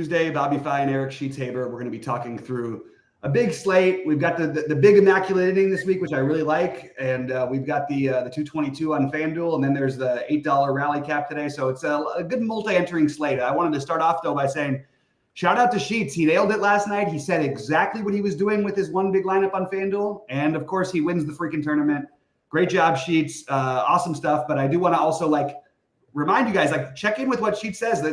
Tuesday. BobbyFi and Eric Sheets-Haber. We're going to be talking through a big slate. We've got the big immaculate inning this week, which I really like, and we've got the 222 on FanDuel, and then there's the $8 rally cap today. So it's a good multi-entering slate. I wanted to start off though by saying, shout out to Sheets. He nailed it last night. He said exactly what he was doing with his one big lineup on FanDuel, and of course he wins the freaking tournament. Great job, Sheets. Awesome stuff. But I do want to also remind you guys, check in with what Sheets says.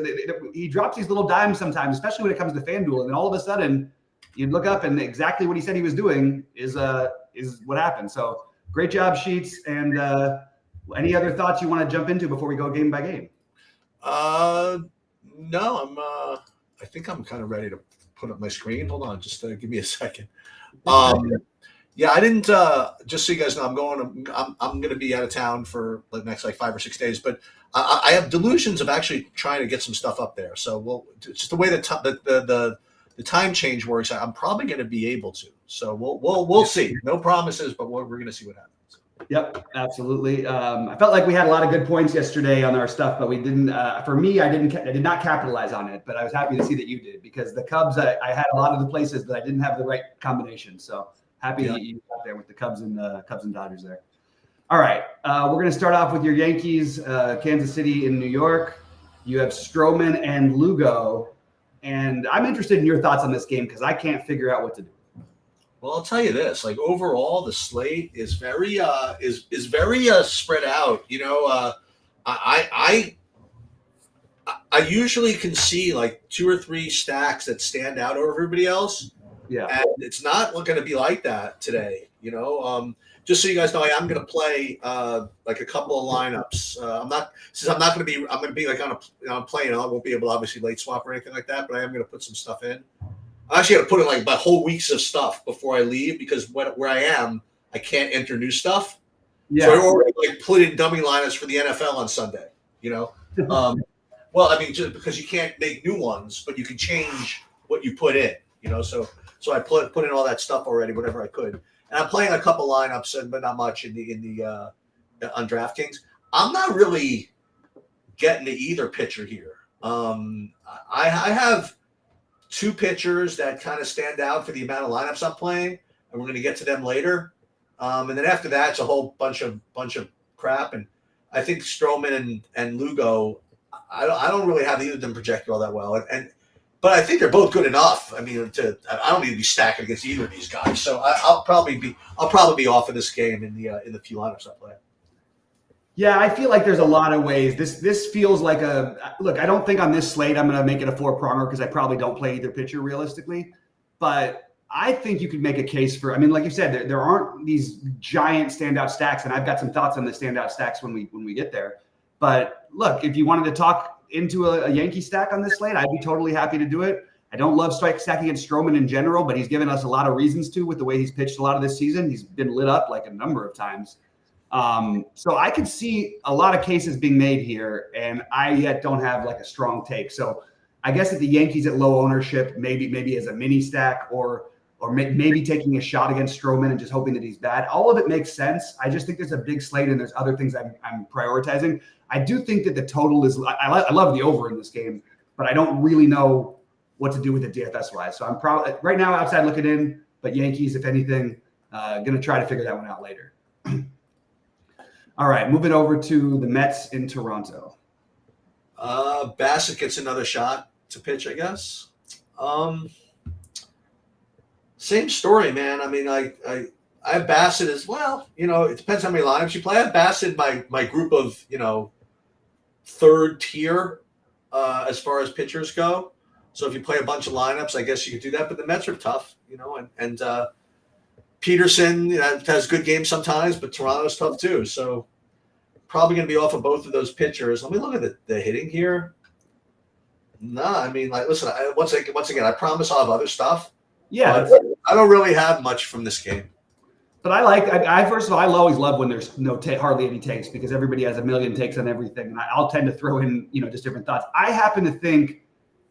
He drops these little dimes sometimes, especially when it comes to FanDuel. And then all of a sudden, you look up and exactly what he said he was doing is what happened. So great job, Sheets. And any other thoughts you want to jump into before we go game by game? No, I think I'm kind of ready to put up my screen. Hold on, just give me a second. Yeah, I didn't. Just so you guys know, I'm going to be out of town for the next 5 or 6 days, but I have delusions of actually trying to get some stuff up there. So just the way the time change works, I'm probably going to be able to. So we'll see. No promises, but we're going to see what happens. Yep, absolutely. I felt like we had a lot of good points yesterday on our stuff, but we didn't. For me, I did not capitalize on it. But I was happy to see that you did, because the Cubs, I had a lot of the places, but I didn't have the right combination. So happy that you got there with the Cubs and Dodgers there. All right, we're going to start off with your Yankees, Kansas City and New York. You have Stroman and Lugo, and I'm interested in your thoughts on this game because I can't figure out what to do. Well, I'll tell you this: overall, the slate is very spread out. You know, I usually can see 2 or 3 stacks that stand out over everybody else. Yeah, and it's not going to be like that today. You know, just so you guys know, I am going to play a couple of lineups. I'm going to be on a plane. I won't be able to obviously late swap or anything like that, but I am going to put some stuff in. I actually got to put in my whole weeks of stuff before I leave, because where I am, I can't enter new stuff. Yeah. So I already put in dummy lineups for the NFL on Sunday. You know, well, I mean, just because you can't make new ones, but you can change what you put in. You know, so I put in all that stuff already, whatever I could, and I'm playing a couple lineups, but not much in the on DraftKings. I'm not really getting to either pitcher here. I have 2 pitchers that kind of stand out for the amount of lineups I'm playing, and we're going to get to them later. And then after that, it's a whole bunch of crap. And I think Stroman and Lugo, I don't really have either of them projected all that well. But I think they're both good enough. I mean, I don't need to be stacking against either of these guys. So I'll probably be off of this game in the few lineups I play. Yeah, I feel like there's a lot of ways. This feels like look, I don't think on this slate I'm going to make it a 4-pronger because I probably don't play either pitcher realistically. But I think you could make a case for, I mean, like you said, there aren't these giant standout stacks, and I've got some thoughts on the standout stacks when we get there. But look, if you wanted to talk into a Yankee stack on this slate, I'd be totally happy to do it. I don't love stacking against Stroman in general, but he's given us a lot of reasons to with the way he's pitched a lot of this season. He's been lit up a number of times. So I could see a lot of cases being made here, and I yet don't have a strong take. So I guess at the Yankees at low ownership, maybe as a mini stack, or maybe taking a shot against Stroman and just hoping that he's bad. All of it makes sense. I just think there's a big slate and there's other things I'm prioritizing. I do think that the total is, I love the over in this game, but I don't really know what to do with it DFS wise. So I'm probably right now outside looking in, but Yankees, if anything, going to try to figure that one out later. All right, moving over to the Mets in Toronto. Bassett gets another shot to pitch, I guess. Same story, man. I mean, I have Bassett as well. You know, it depends how many lineups you play. I have Bassett my group of, third tier as far as pitchers go. So if you play a bunch of lineups, I guess you could do that. But the Mets are tough, and Peterson has good games sometimes, but Toronto's tough too. So probably going to be off of both of those pitchers. Let me look at the hitting here. I mean, listen, once again, I promise I'll have other stuff. Yeah. I don't really have much from this game. But I first of all, I always love when there's hardly any takes, because everybody has a million takes on everything. And I'll tend to throw in, just different thoughts. I happen to think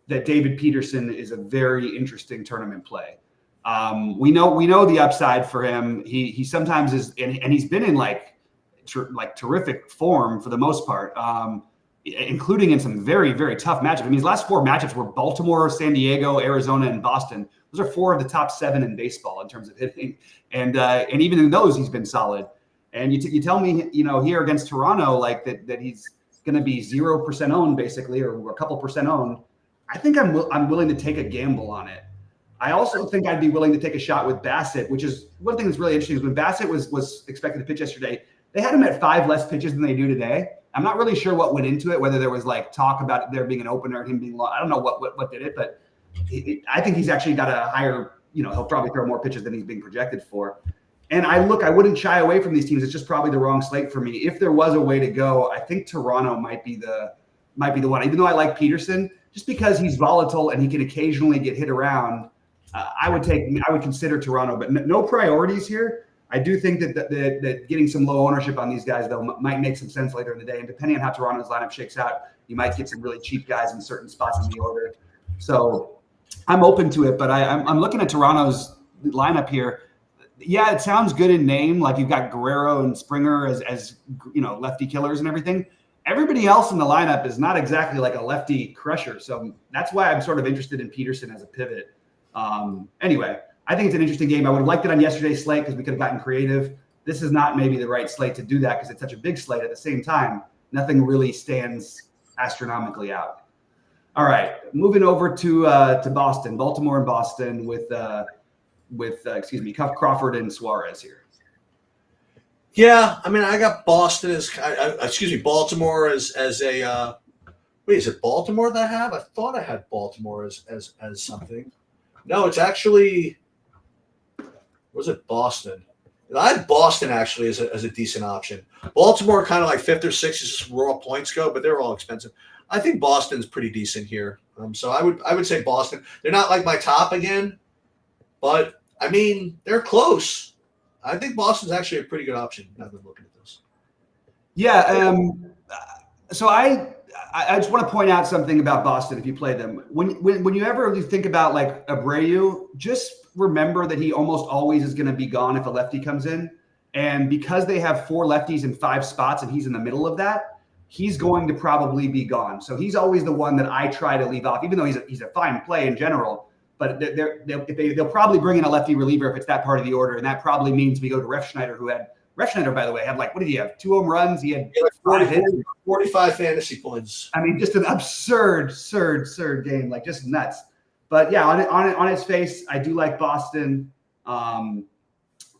that David Peterson is a very interesting tournament play. We know the upside for him. He sometimes is, and he's been in terrific form for the most part. including in some very, very tough matchups. I mean, his last 4 matchups were Baltimore, San Diego, Arizona, and Boston. Those are 4 of the top 7 in baseball in terms of hitting. And even in those, he's been solid. And you tell me, here against Toronto, like that he's going to be 0% owned basically, or a couple percent owned. I think I'm willing to take a gamble on it. I also think I'd be willing to take a shot with Bassett, which is one thing that's really interesting is when Bassett was expected to pitch yesterday, they had him at 5 less pitches than they do today. I'm not really sure what went into it, whether there was like talk about there being an opener and him being long. I don't know what did it, but I think he's actually got a higher, he'll probably throw more pitches than he's being projected for. And I wouldn't shy away from these teams. It's just probably the wrong slate for me. If there was a way to go, I think Toronto might be the one. Even though I like Peterson, just because he's volatile and he can occasionally get hit around, I would consider Toronto. But no priorities here. I do think that getting some low ownership on these guys though might make some sense later in the day. And depending on how Toronto's lineup shakes out, you might get some really cheap guys in certain spots in the order. So I'm open to it. But I'm looking at Toronto's lineup here. Yeah, it sounds good in name. Like you've got Guerrero and Springer as lefty killers and everything. Everybody else in the lineup is not exactly like a lefty crusher. So that's why I'm sort of interested in Peterson as a pivot. Anyway, I think it's an interesting game. I would have liked it on yesterday's slate because we could have gotten creative. This is not maybe the right slate to do that because it's such a big slate. At the same time, nothing really stands astronomically out. All right, moving over to Boston, Baltimore and Boston with Crawford and Suarez here. Yeah, I mean, I got Boston Baltimore as a. Wait, is it Baltimore that I have? I thought I had Baltimore as something. No, it's actually. Was it Boston? I had Boston actually as a decent option. Baltimore kind of like 5th or 6th is just raw points go, but they're all expensive. I think Boston's pretty decent here. So I would say Boston. They're not like my top again, but I mean they're close. I think Boston's actually a pretty good option now that I'm looking at this. Yeah. So I just want to point out something about Boston. If you play them, when you ever think about like Abreu, just remember that he almost always is going to be gone if a lefty comes in. And because they have 4 lefties in 5 spots and he's in the middle of that, he's going to probably be gone. So he's always the one that I try to leave off, even though he's a fine play in general. But they'll probably bring in a lefty reliever if it's that part of the order. And that probably means we go to Refschneider, Refschneider, by the way, had like, what did he have? 2 home runs. He had 45 fantasy points. I mean, just an absurd game, like just nuts. But yeah, on its face, I do like Boston. And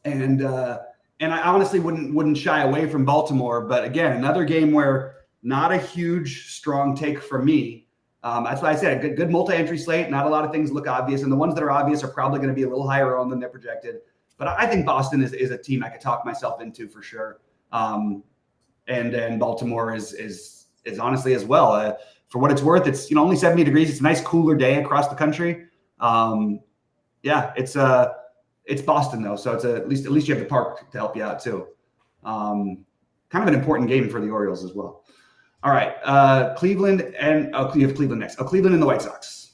I honestly wouldn't shy away from Baltimore. But again, another game where not a huge strong take for me. That's why I said a good multi-entry slate. Not a lot of things look obvious, and the ones that are obvious are probably going to be a little higher owned than they're projected. But I think Boston is a team I could talk myself into for sure. And Baltimore is honestly as well. For what it's worth, it's only 70 degrees. It's a nice cooler day across the country. Yeah, it's Boston though, so it's at least you have the park to help you out too. Kind of an important game for the Orioles as well. All right, Cleveland and you have Cleveland next. Cleveland and the White Sox.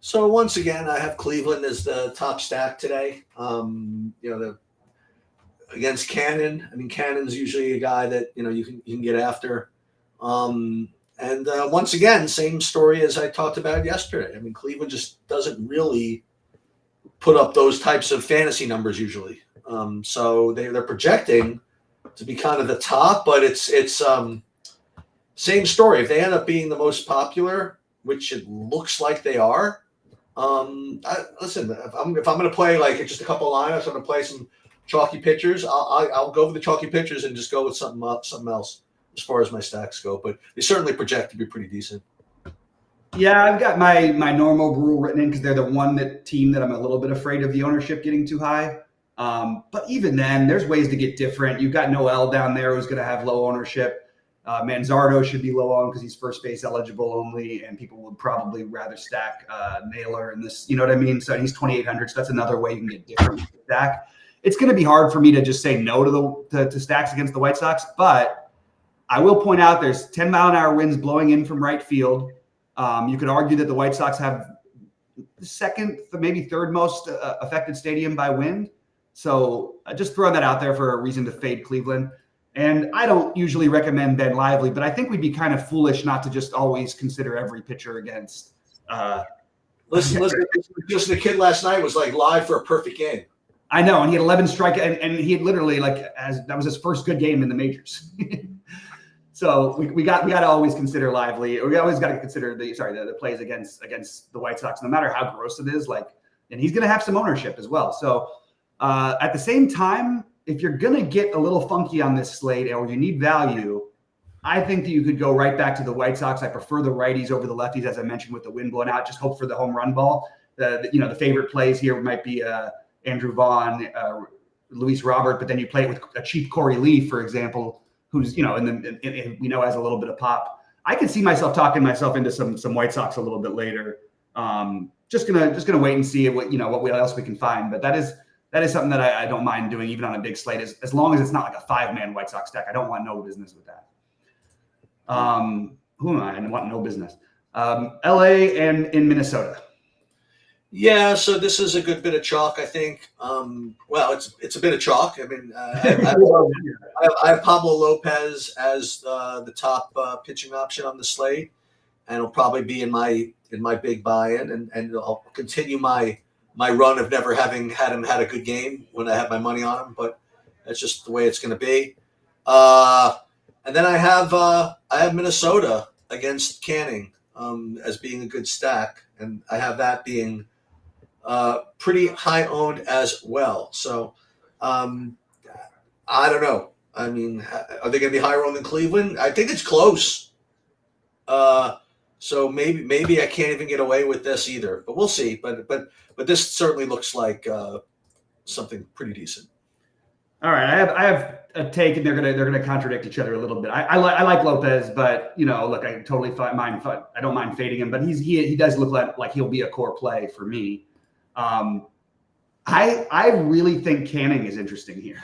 So once again, I have Cleveland as the top stack today. Against Cannon. I mean, Cannon's usually a guy that you can get after. And once again, same story as I talked about yesterday. I mean, Cleveland just doesn't really put up those types of fantasy numbers usually. So they're projecting to be kind of the top, but it's same story. If they end up being the most popular, which it looks like they are, listen. If I'm going to play like just a couple of lineups, I'm going to play some chalky pitchers. I'll go with the chalky pitchers and just go with something else as far as my stacks go. But they certainly project to be pretty decent. Yeah, I've got my normal rule written in because they're the one team that I'm a little bit afraid of the ownership getting too high. But even then, there's ways to get different. You've got Noel down there who's going to have low ownership. Manzardo should be low on because he's first base eligible only, and people would probably rather stack Naylor in this. You know what I mean? So he's 2,800. So that's another way you can get different with the stack. It's going to be hard for me to just say no to stacks against the White Sox, but I will point out there's 10-mile-an-hour winds blowing in from right field. You could argue that the White Sox have the second, maybe third most affected stadium by wind. So just throwing that out there for a reason to fade Cleveland. And I don't usually recommend Ben Lively, but I think we'd be kind of foolish not to just always consider every pitcher against. Listen, the kid last night was like live for a perfect game. I know, and he had 11 strikeouts, and he had literally that was his first good game in the majors. So we got to always consider Lively. We always got to consider the plays against the White Sox, no matter how gross it is. And he's going to have some ownership as well. So at the same time, if you're going to get a little funky on this slate or you need value, I think that you could go right back to the White Sox. I prefer the righties over the lefties, as I mentioned, with the wind blowing out. Just hope for the home run ball. The favorite plays here might be Andrew Vaughn, Luis Robert, but then you play it with a cheap Corey Lee, for example, who's we know has a little bit of pop. I can see myself talking myself into some White Sox a little bit later. Just gonna wait and see what else we can find. But that is something that I don't mind doing even on a big slate, as long as it's not like a 5-man White Sox deck. I don't want no business with that. Who am I? I want no business. LA and in Minnesota. Yeah, so this is a good bit of chalk, I think. Well, it's a bit of chalk. I mean, I have Pablo Lopez as the top pitching option on the slate, and it'll probably be in my big buy-in, and I'll continue my run of never having had him had a good game when I have my money on him. But that's just the way it's going to be. And then I have Minnesota against Canning as being a good stack, and I have that being pretty high owned as well. So I don't know. I mean, are they going to be higher owned than Cleveland? I think it's close. So maybe I can't even get away with this either. But we'll see. But this certainly looks like something pretty decent. All right, I have a take, and they're gonna contradict each other a little bit. I like Lopez, but look, I totally I don't mind fading him, but he does look like he'll be a core play for me. I really think Canning is interesting here.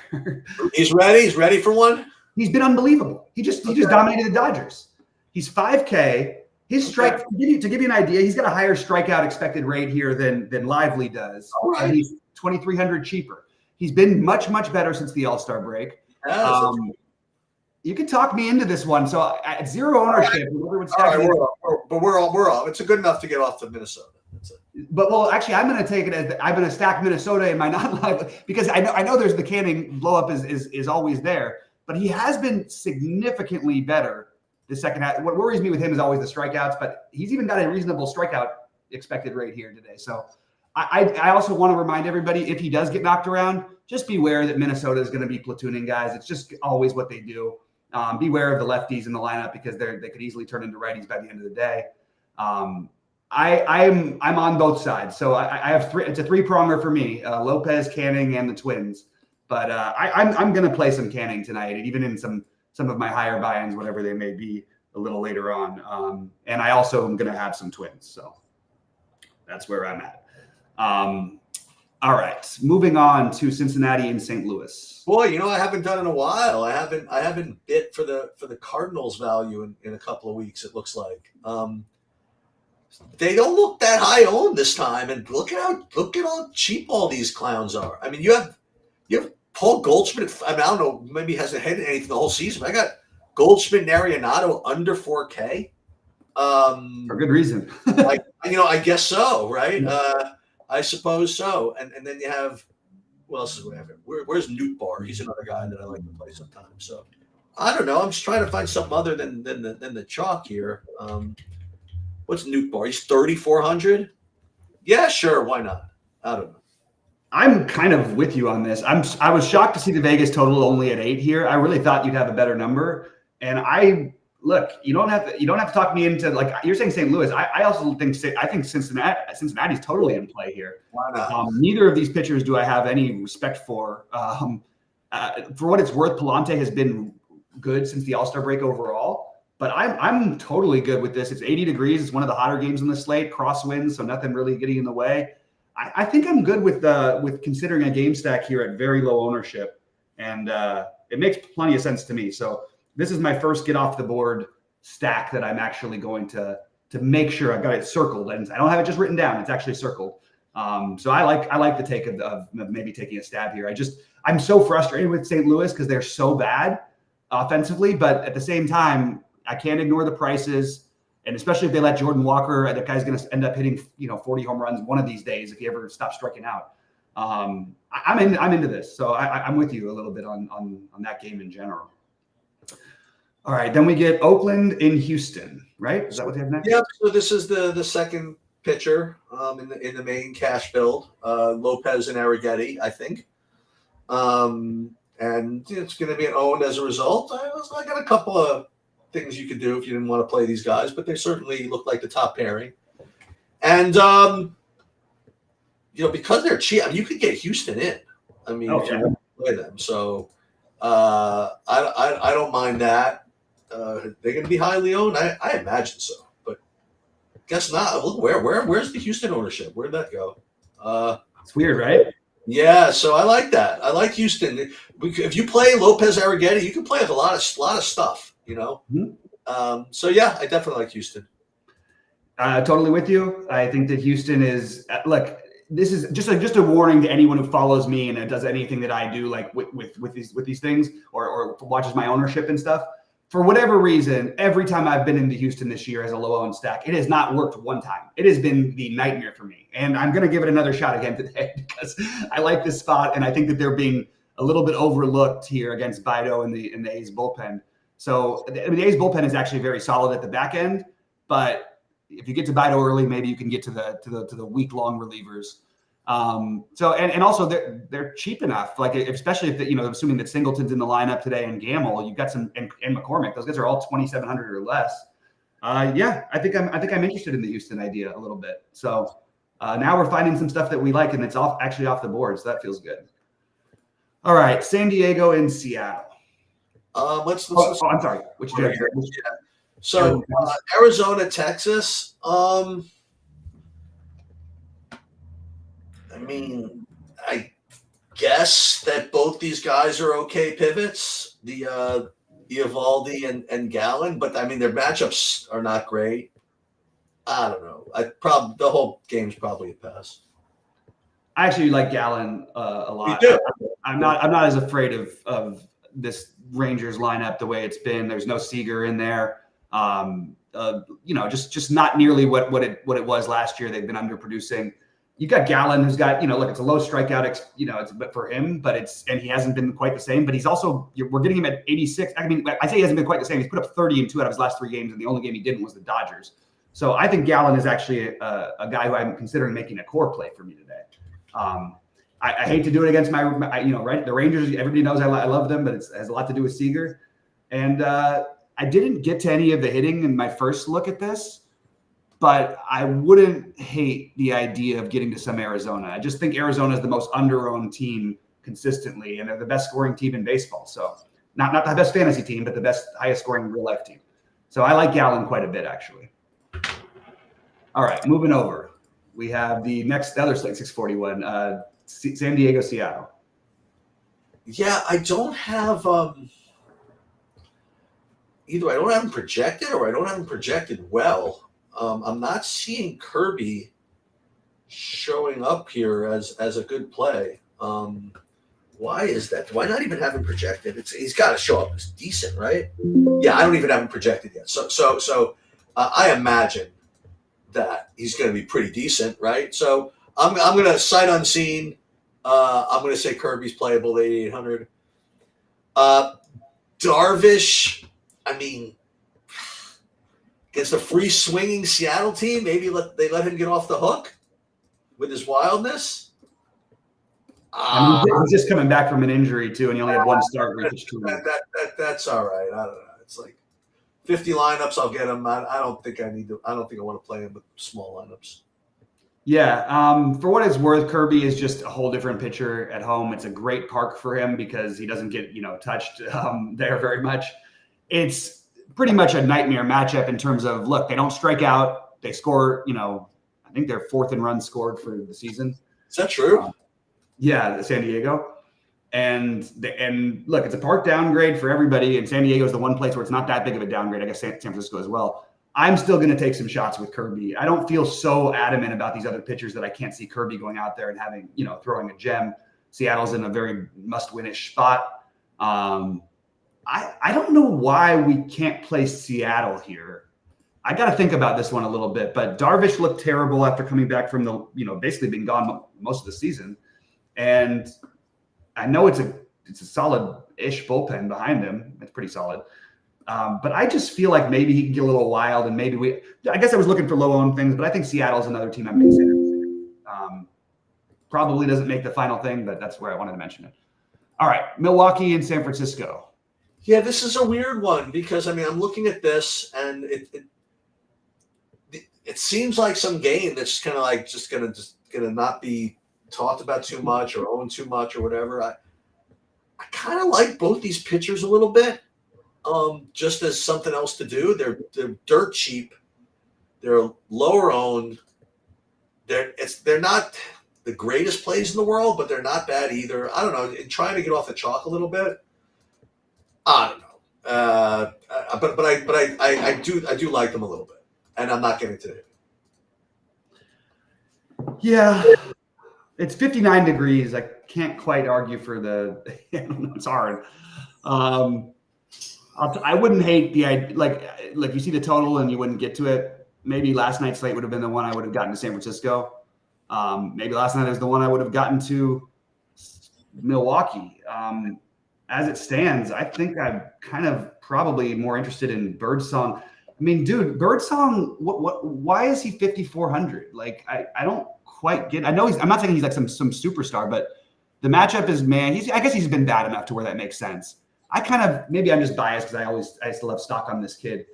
He's ready. He's ready for one. He's been unbelievable. He just dominated the Dodgers. He's 5K. His strike, to give you an idea, he's got a higher strikeout expected rate here than Lively does. Right. And he's 2,300 cheaper. He's been much better since the All-Star break. You can talk me into this one. So at zero ownership, we're all. It's good enough to get off to Minnesota. But actually, I'm going to take it as I'm going to stack Minnesota in my non-live, because I know there's the Canning blow up is always there, but he has been significantly better the second half. What worries me with him is always the strikeouts, but he's even got a reasonable strikeout expected rate here today. So I also want to remind everybody, if he does get knocked around, just beware that Minnesota is going to be platooning guys. It's just always what they do. Beware of the lefties in the lineup, because they could easily turn into righties by the end of the day. I'm on both sides, so I have three. It's a 3-pronger for me: Lopez, Canning, and the Twins. But I'm going to play some Canning tonight, and even in some of my higher buy-ins, whatever they may be, a little later on. And I also am going to have some Twins, so that's where I'm at. All right, moving on to Cincinnati and St. Louis. Boy, I haven't done in a while. I haven't bit for the Cardinals value in a couple of weeks. It looks like they don't look that high owned this time, and look at how cheap all these clowns are. I mean, you have Paul Goldschmidt. I don't know, maybe he hasn't hit anything the whole season, but I got Goldschmidt and Arenado under 4K. For good reason. I guess so, right? I suppose so. And then you have, what else is we have? Where's Newt Bar? He's another guy that I like to play sometimes. So I don't know. I'm just trying to find something other than the chalk here. What's Newt Bar? He's 3,400. Yeah, sure. Why not? I don't know. I'm kind of with you on this. I was shocked to see the Vegas total only at 8 here. I really thought you'd have a better number. And look, you don't have to talk me into, like you're saying, St. Louis. I also think Cincinnati's totally in play here. Why not? Neither of these pitchers do I have any respect for. For what it's worth, Palante has been good since the All-Star break overall. But I'm totally good with this. It's 80 degrees. It's one of the hotter games on the slate. Crosswinds, so nothing really getting in the way. I think I'm good with considering a game stack here at very low ownership, and it makes plenty of sense to me. So this is my first get off the board stack that I'm actually going to make sure I've got it circled, and I don't have it just written down. It's actually circled. So I like the take of maybe taking a stab here. I'm so frustrated with St. Louis because they're so bad. offensively, but at the same time, I can't ignore the prices. And especially if they let Jordan Walker, that guy's going to end up hitting 40 home runs one of these days if he ever stops striking out. I'm into this, so I'm with you a little bit on that game in general. All right, then we get Oakland in Houston, right? Is that what they have next? Yep. So this is the second pitcher in the main cash build, Lopez and Arrighetti, I think. And it's going to be owned as a result. I got a couple of things you could do if you didn't want to play these guys, but they certainly look like the top pairing. And because they're cheap, I mean, you could get Houston in. I mean, if you want to play them, so I don't mind that. They're going to be highly owned. I imagine so, but guess not. Look, where's the Houston ownership? Where'd that go? It's weird, right? Yeah, so I like that. I like Houston. If you play Lopez Arrighetti, you can play with a lot of stuff. Mm-hmm. So yeah, I definitely like Houston. Totally with you. I think that Houston is look. This is just a warning to anyone who follows me and does anything that I do, like with these things, or watches my ownership and stuff. For whatever reason, every time I've been into Houston this year as a low-owned stack, it has not worked one time. It has been the nightmare for me. And I'm going to give it another shot again today because I like this spot, and I think that they're being a little bit overlooked here against Bido in the A's bullpen. So the A's bullpen is actually very solid at the back end, but if you get to Bido early, maybe you can get to the week-long relievers. So also they're cheap enough, like especially if assuming that Singleton's in the lineup today and Gamble, you've got some and McCormick. Those guys are all 2,700 or less. I think I'm interested in the Houston idea a little bit. So now we're finding some stuff that we like, and it's actually off the board, so that feels good. All right, San Diego and Seattle. I'm sorry. Which do you have? Yeah. So Arizona, Texas. I mean, I guess that both these guys are okay pivots, the Eovaldi and Gallen, but I mean their matchups are not great. I don't know. The whole game's probably a pass. I actually like Gallen a lot. You do? I'm not as afraid of this Rangers lineup the way it's been. There's no Seager in there. Just not nearly what it was last year. They've been underproducing. You got Gallen, who's got, look, it's a low strikeout, it's for him, and he hasn't been quite the same. But he's also, we're getting him at 86. I mean, I say he hasn't been quite the same. He's put up 30 in 2 out of his last 3 games, and the only game he didn't was the Dodgers. So I think Gallen is actually a guy who I'm considering making a core play for me today. I hate to do it against the Rangers. Everybody knows I love them, but it has a lot to do with Seager. And I didn't get to any of the hitting in my first look at this, but I wouldn't hate the idea of getting to some Arizona. I just think Arizona is the most under-owned team consistently, and they're the best scoring team in baseball. So not the best fantasy team, but the best, highest scoring real-life team. So I like Gallen quite a bit, actually. All right, moving over. We have the other slate, 641, San Diego, Seattle. Yeah, I don't have either. I don't have them projected, or I don't have them projected well. I'm not seeing Kirby showing up here as a good play. Why is that? Do I not even have him projected? He's got to show up as decent, right? Yeah, I don't even have him projected yet. So I imagine that he's going to be pretty decent, right? So I'm going to sight unseen. I'm going to say Kirby's playable at 8,800. Darvish, I mean, against a free swinging Seattle team, maybe they let him get off the hook with his wildness. He's just coming back from an injury too, and he only had one start. That's all right. I don't know. It's like 50 lineups. I'll get him. I don't think I need to. I don't think I want to play him with small lineups. Yeah. For what it's worth, Kirby is just a whole different pitcher at home. It's a great park for him because he doesn't get touched there very much. It's pretty much a nightmare matchup in terms of, look, they don't strike out. They score, I think they're 4th in runs scored for the season. Is that true? Yeah, San Diego. And look, it's a park downgrade for everybody. And San Diego is the one place where it's not that big of a downgrade. I guess San Francisco as well. I'm still going to take some shots with Kirby. I don't feel so adamant about these other pitchers that I can't see Kirby going out there and having, throwing a gem. Seattle's in a very must-win-ish spot. I don't know why we can't play Seattle here. I got to think about this one a little bit, but Darvish looked terrible after coming back from basically being gone most of the season. And I know it's a solid-ish bullpen behind him. It's pretty solid. But I just feel like maybe he can get a little wild, and maybe I guess I was looking for low-owned things, but I think Seattle's another team I'm considering. Probably doesn't make the final thing, but that's where I wanted to mention it. All right, Milwaukee and San Francisco. Yeah, this is a weird one because, I mean, I'm looking at this, and it seems like some game that's kind of like just gonna not be talked about too much or owned too much or whatever. I kind of like both these pitchers a little bit, just as something else to do. They're dirt cheap. They're lower owned. They're not the greatest plays in the world, but they're not bad either. I don't know. In trying to get off the chalk a little bit, I don't know. But I do like them a little bit, and I'm not getting to it. Yeah, it's 59 degrees. I can't quite argue for the. I don't know. It's hard. I wouldn't hate the idea. Like you see the total and you wouldn't get to it. Maybe last night's slate would have been the one I would have gotten to San Francisco. Maybe last night is the one I would have gotten to Milwaukee. As it stands, I think I'm kind of probably more interested in Birdsong. I mean, dude, Birdsong, why is he 5,400? Like, I don't quite get. I know I'm not saying he's like some superstar, but the matchup is, man. I guess he's been bad enough to where that makes sense. Maybe I'm just biased because I still have stock on this kid.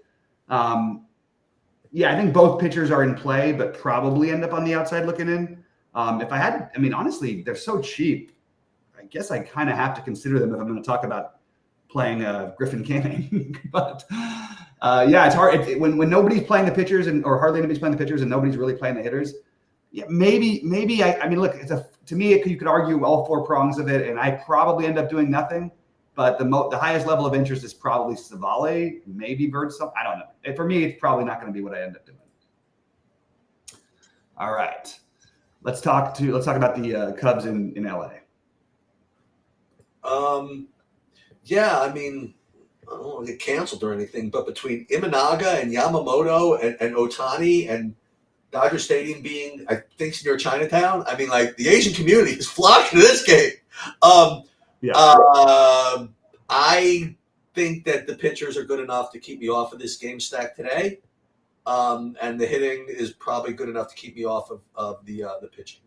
Yeah, I think both pitchers are in play, but probably end up on the outside looking in. Honestly, they're so cheap. I guess I kind of have to consider them if I'm going to talk about playing Griffin Canning. But yeah, it's hard when nobody's playing the pitchers or hardly anybody's playing the pitchers and nobody's really playing the hitters. Yeah, maybe. I mean, look, to me, you could argue all four prongs of it, and I probably end up doing nothing. But the highest level of interest is probably Savale, maybe Birdsong. I don't know. For me, it's probably not going to be what I end up doing. All right, let's talk about the Cubs in LA. Yeah, I mean, I don't want to get canceled or anything, but between Imanaga and Yamamoto and Ohtani and Dodger Stadium being, I think, near Chinatown, I mean, like, the Asian community is flocking to this game. I think that the pitchers are good enough to keep me off of this game stack today, and the hitting is probably good enough to keep me off of the pitching.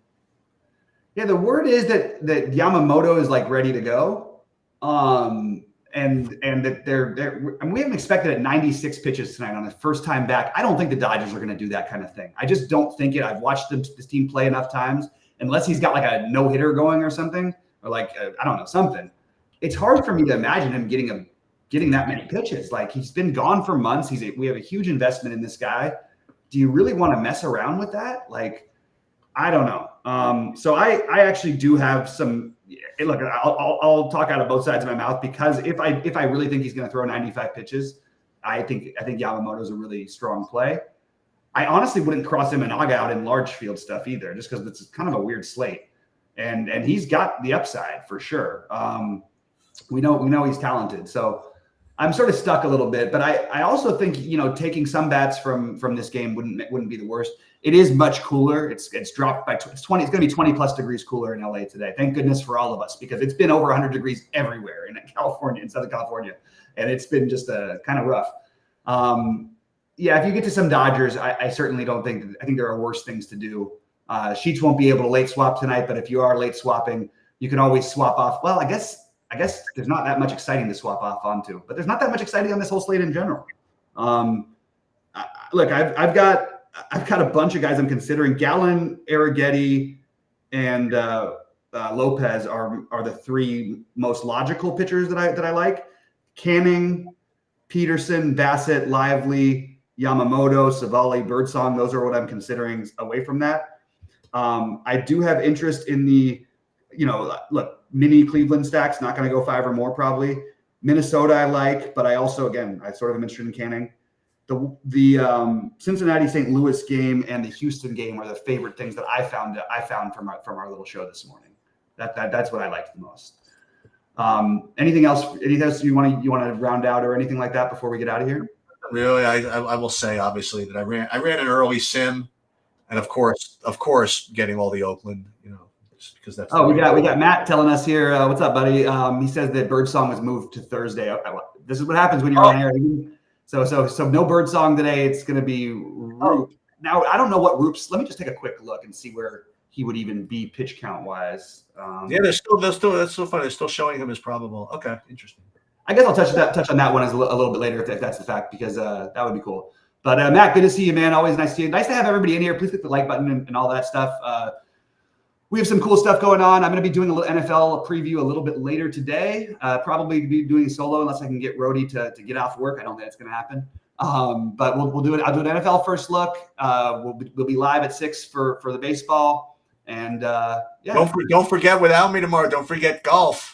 Yeah, the word is that Yamamoto is like ready to go, and that they're. I mean, we haven't expected at 96 pitches tonight on the first time back. I don't think the Dodgers are going to do that kind of thing. I just don't think it. I've watched this team play enough times, unless he's got like a no hitter going or something. Or like I don't know, something. It's hard for me to imagine him getting that many pitches. Like, he's been gone for months. We have a huge investment in this guy. Do you really want to mess around with that? Like, I don't know. So I actually do have some. Look, I'll talk out of both sides of my mouth, because if I really think he's going to throw 95 pitches, I think Yamamoto is a really strong play. I honestly wouldn't cross Imanaga out in large field stuff either, just because it's kind of a weird slate. And he's got the upside for sure. We know he's talented. So I'm sort of stuck a little bit, but I also think, taking some bats from this game wouldn't be the worst. It is much cooler. It's dropped by it's 20. It's going to be 20 plus degrees cooler in LA today. Thank goodness for all of us, because it's been over 100 degrees everywhere in California, in Southern California, and it's been just kind of rough. Yeah, if you get to some Dodgers, I certainly don't think. I think there are worse things to do. Sheets won't be able to late swap tonight, but if you are late swapping, you can always swap off. Well, I guess there's not that much exciting to swap off onto, but there's not that much exciting on this whole slate in general. Look, I've got a bunch of guys I'm considering. Gallen, Arrighetti, and Lopez are the three most logical pitchers that I like. Canning, Peterson, Bassett, Lively, Yamamoto, Savale, Birdsong. Those are what I'm considering away from that. I do have interest in the, mini Cleveland stacks, not going to go 5 or more probably. Minnesota I like, but I also, again, I sort of am interested in Canning. The Cincinnati St. Louis game and the Houston game are the favorite things that I found from our little show this morning. That's what I liked the most. Anything else you want to round out or anything like that before we get out of here? Really, I will say obviously that I ran an early sim, and of course getting all the Oakland, just because that's. Oh, we got Matt telling us here. What's up, buddy? He says that Birdsong was moved to Thursday. This is what happens when you're on air. So no Birdsong today. It's going to be Roop. Now I don't know what Roop's. Let me just take a quick look and see where he would even be pitch count wise. Yeah, that's still funny. They're still showing him as probable. Okay, interesting. I guess I'll touch on that one a little bit later if that's the fact, because that would be cool. But Matt, good to see you, man. Always nice to see you. Nice to have everybody in here. Please click the like button and all that stuff. We have some cool stuff going on. I'm going to be doing a little NFL preview a little bit later today. Probably be doing solo unless I can get Rody to get off work. I don't think it's going to happen. But we'll do it. I'll do an NFL first look. We'll be live at 6 for the baseball. And yeah. Don't forget without me tomorrow. Don't forget golf.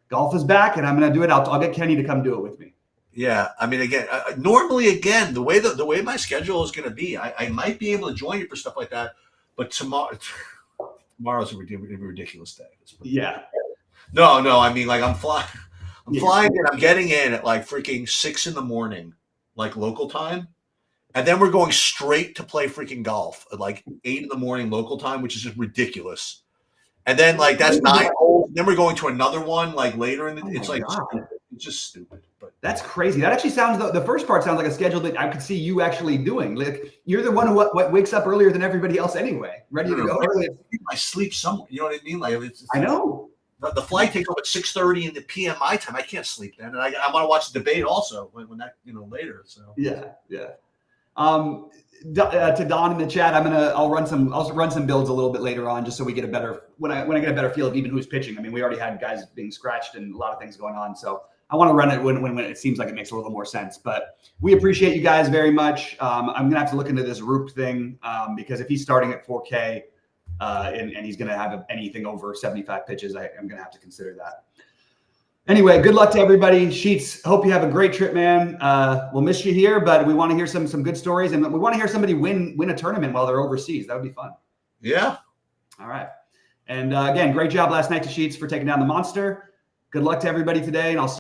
Golf is back, and I'm going to do it. I'll get Kenny to come do it with me. Yeah, I mean, normally the way my schedule is going to be, I might be able to join you for stuff like that, but tomorrow's a ridiculous day. Yeah. No. I mean, like I'm flying in. I'm getting in at like freaking 6 a.m, like local time, and then we're going straight to play freaking golf at like 8 a.m. local time, which is just ridiculous. And then like that's 9 holes. Then we're going to another one like later in the. It's like it's just stupid. But that's crazy. That actually sounds. The first part sounds like a schedule that I could see you actually doing. Like you're the one who wakes up earlier than everybody else anyway, ready to go. I sleep somewhere. You know what I mean? Like I know. The flight takes off at 6:30 in the p.m. my time. I can't sleep then, and I want to watch the debate also when that later. So yeah. To Don in the chat, I'll run some builds a little bit later on, just so we get a better when I get a better feel of even who's pitching. I mean, we already had guys being scratched and a lot of things going on, so I want to run it when it seems like it makes a little more sense. But we appreciate you guys very much. I'm gonna have to look into this Roop thing because if he's starting at 4K and he's gonna have anything over 75 pitches, I'm gonna have to consider that. Anyway, good luck to everybody. Sheets, hope you have a great trip, man. We'll miss you here, but we want to hear some good stories, and we want to hear somebody win a tournament while they're overseas. That would be fun. Yeah. All right. And again, great job last night to Sheets for taking down the monster. Good luck to everybody today, and I'll see